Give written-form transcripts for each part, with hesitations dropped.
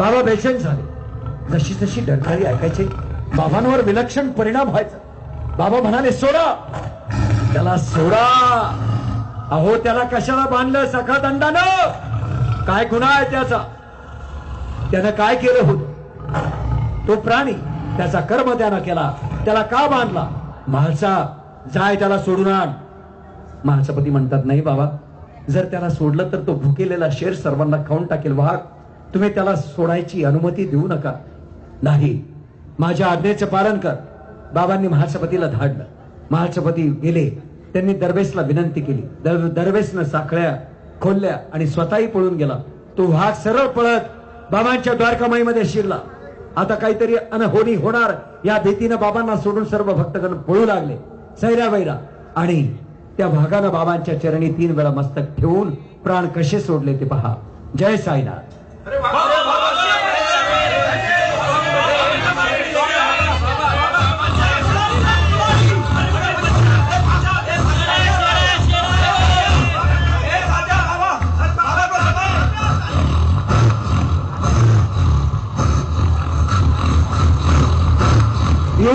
बाबा बेचैन झाले. जशी जशी डरकाळी ऐकायचे बाबांवर विलक्षण परिणाम व्हायचा. बाबा म्हणाले, सोडा त्याला, सोडा. अहो त्याला कशाला बांधलं सखा दंडानं? काय गुन्हा आहे त्याचा? त्यानं काय केलं होत? तो प्राणी, त्याचा कर्म त्यानं केला, त्याला का बांधला? म्हालसा, जाय त्याला सोडून आण. महासपती म्हणतात, नाही बाबा, जर त्याला सोडलं तर तो भुकेलेला शेर सर्वांना खाऊन टाकेल. वाघ, तुम्ही त्याला सोडायची अनुमती देऊ नका. नाही, माझ्या आज्ञेचं पालन कर. बाबांनी महासपतीला धाडलं. महासपती गेले. त्यांनी दरवेशला विनंती केली. दरवेशनं साखळ्या खोलल्या आणि स्वतःही पळून गेला. तो वाघ सरळ पळत बाबांच्या द्वारकामाईमध्ये शिरला. आता काहीतरी अनहोनी होणार या भीतीनं बाबांना सोडून सर्व भक्तगण पळू लागले सैरावैरा. आणि त्या वाघानं बाबांच्या चरणी 3 वेळा मस्तक ठेवून प्राण कसे सोडले ते पहा. जय साईनाथ.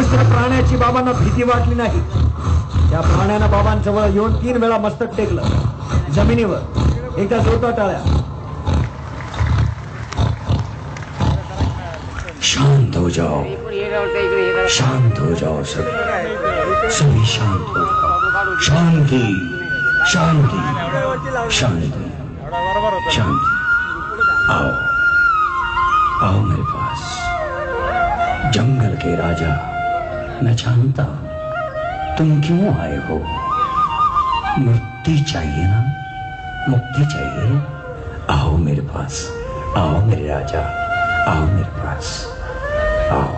त्या प्राण्याची बाबांना भीती वाटली नाही. त्या प्राण्यानं बाबांजवळ येऊन 3 वेळा मस्तक टेकलं जमिनीवर. एकदा जोरदार टाळ्या. शांत हो जाओ, शांत हो जाओ, सभी शांत हो जाओ. शांति, शांति, शांति, शांति. आओ, आओ मेरे पास. जंगल के राजा, मैं जानता हूं तुम क्यों आए हो. मुक्ति चाहिए ना, मुक्ति चाहिए. आओ मेरे पास, आओ मेरे राजा, आओ मेरे पास, आओ.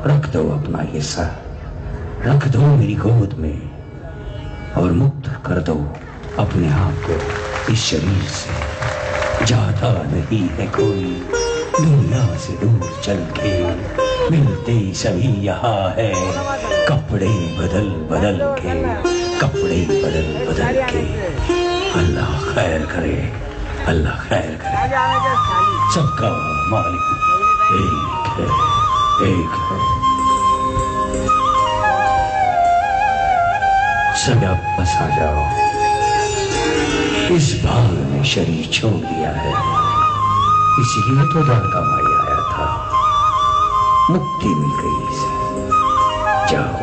रख दो अपना हिस्सा, रख दो मेरी गोद में और मुक्त कर दो अपने आप को इस शरीर से. जाता नहीं है कोई दुनिया से दूर चल के, मिलते सभी यहाँ है कपड़े बदल बदल के, कपड़े बदल बदल के. अल्लाह खैर करे, अल्लाह खैर करे. सबका मालिक एक है, एक है. सब वापस आ जाओ. इस भाग में शरीर छोड़ दिया है, इसीलिए तो द्वारका माई आया था. मुक्ति मिल गई इसे. जाओ,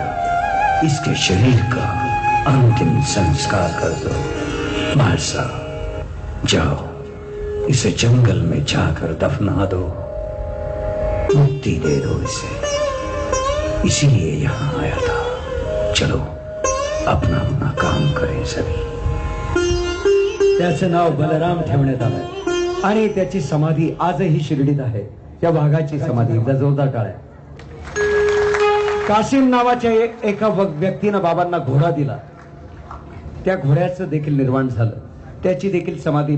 इसके शरीर का अंतिम संस्कार कर दो. महर्षा, जाओ, इसे जंगल में जाकर दफना दो. मुक्ति दे दो इसे, इसीलिए यहाँ आया था. चलो, अपना अपना काम करें सभी. त्याचं नाव बलराम ठेवण्यात आलं आणि त्याची समाधी आजही शिर्डीत आहे. त्या वाघाची समाधी. एकदा जोरदार टाळ्या. कासिम नावाच्या एका व्यक्तीनं बाबांना घोडा दिला. त्या घोड्याचं देखील निर्माण झालं. त्याची देखील समाधी